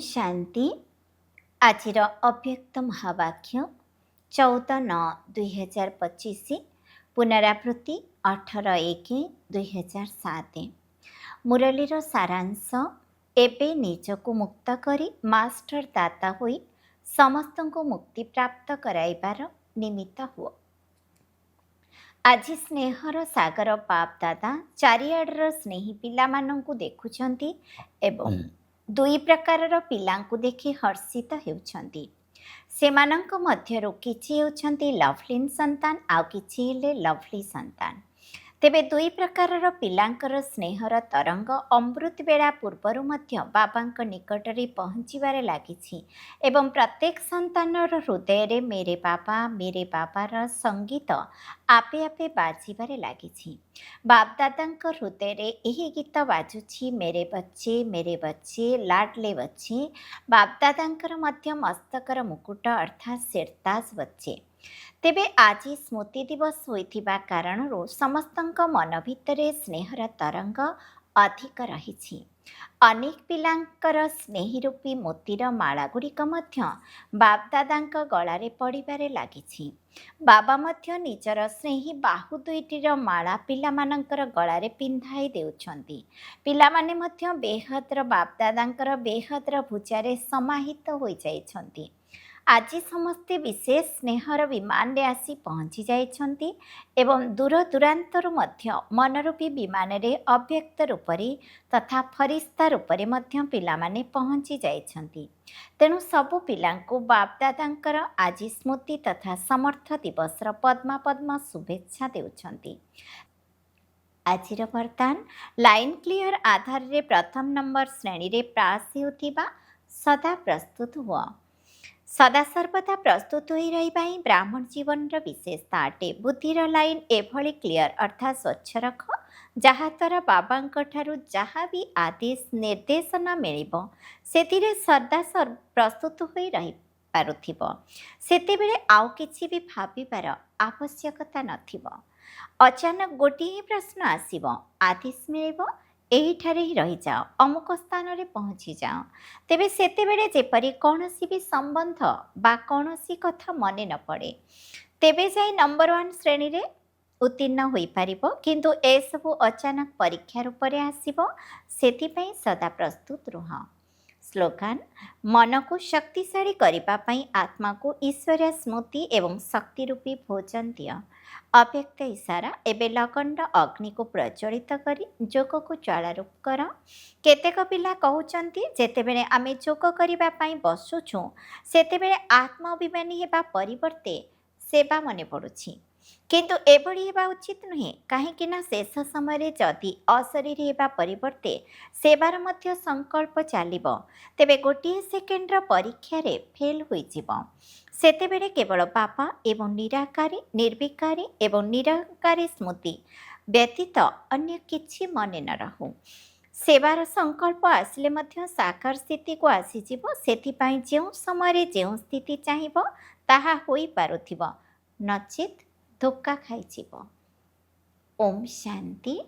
शांति। आजिर अव्यक्त महावाक्य 14/9/2025 पुनरावृत्ति 18/1/2007। मुरलीर सारांश एबे निजको मुक्त करी मास्टर दाता होई समस्तको मुक्ति प्राप्त कराइबार निमित्त हुओ। आजि स्नेहर सागर बाप दादा चारिआडर स्नेही पिलामानंकु देखुछंती एवं दुई प्रकारर पिलांकु देखि हर्षित हेउछंती। सेमानंक मध्यरु किछि हेउछंती लवलीन संतान आउ किछि हेले लवली संतान। तेबे दुई प्रकारर पिलांकर स्नेहर तरंग अमृत बेला पूर्वरु मध्य बाबांक निकटरे पहुँचीबारे लागिछि एवं प्रत्येक संतानर हृदय रे मेरे बाबार संगीत आपे आपे बाजिबारे लागिछि। बापदादांक हृदय रे एही गीत बाजुछि मेरे बच्चे लाडले बच्चे। बापदादांकर मध्य मस्तकर मुकुट अर्थात सिरताज बच्चे। तेबे आज स्मृति दिवस होइथिबा कारणरू समस्तंक मन भितरे स्नेहर तरंग अधिक रहिछि। अनेक पिलांकर स्नेही रूपी मोतीर माला गुड़िक मध्य बापदादांक गଳାରେ पड़िबारे लागिछि। बाबा मध्य निजर स्नेही बाहु दुईटीर माला पिलामानंकर गଳାରେ पिंधाई देउछंती। पिलामाने मध्य बेहद्र बापदादांकर बेहद्र भुजारे समाहित होई जाइछंती। आज समस्ते विशेष स्नेहर विमान रे आसी पहुँची जाइछंती एवं दूर दूरांतर मध्य मनरूपी विमान रे अव्यक्त रूपरे तथा फरिश्ता रूपरे मध्य पिलामाने पहुँची जाइछंती। तेणु सबु पिलांकु बापदादांकर आज स्मृति तथा समर्थ दिवसर पद्मा पद्मा शुभेच्छा देउछंती। आजिर वरदान लाइन क्लियर आधार रे प्रथम नंबर श्रेणी रे पास हेउथिबा सदा प्रस्तुत हुआ। सदा सर्वदा प्रस्तुत हो रही ब्राह्मण जीवन विशेषता अटे। बुद्धिर लाइन एभली क्लियर अर्थात स्वच्छ रख जहाँद्वारा बाबांक ठारू जहाँ भी आदेश निर्देशना मिलिबो सेतिरे सदा प्रस्तुत हो रही पारुथिबो। सेतेबेले आउ किछि भी भाबिबार आवश्यकता नथिबो। अचानक गोटिए प्रश्न आसिबो, आदेश मिलिबो एहिठारे ही रही जाओ, अमुक स्थान रे पहुँची जाओ। तेबे सेतेबेले जेपरि कौनसी भी संबंध बा कौनसी कथा मने न पड़े तेबे जाई नंबर 1 श्रेणी रे उत्तीर्ण होई पारिबो। किंतु ए सबु अचानक परीक्षा रूपरे आसिबो, सेतिपई सदा प्रस्तुत रुह। स्लोगान मन को शक्तिशाली करिबा पई आत्मा को ईश्वरीय स्मृति एवं शक्ति रूपी भोजन दिया। अव्यक्त इशारा एबे लगंड अग्नि को प्रज्वलित करी जोग को ज्वालारूप कर। केतेक पिला कहउचंती जेतेबेले आमे जोग करिबा पई बसुछु सेतेबेले आत्माभिमानी हेबा परिवर्ते सेवा मने पड़ुछि। किंतु एभली हेबा उचित नुहे, कहीं शेष समय जदि अशरीर हेबा परिवर्ते सेवार मध्य संकल्प चलिबो तेबे गोटिए सेकेंडर परीक्षा रे फेल होई जिवो। सेतेबेले केवल बापा एवं निराकारी निर्विकारी एवं निराकारी स्मृति व्यतीत अन्य किछि मने न रहू। सेवार संकल्प आसिले मध्य साकार स्थिति को आसीजिवो। सेथिपाई जेउ समय जेउ स्थिति चाहिबो ताहा होई पारुथिबो, नचित धोका खाइजिवो। ओम शांति।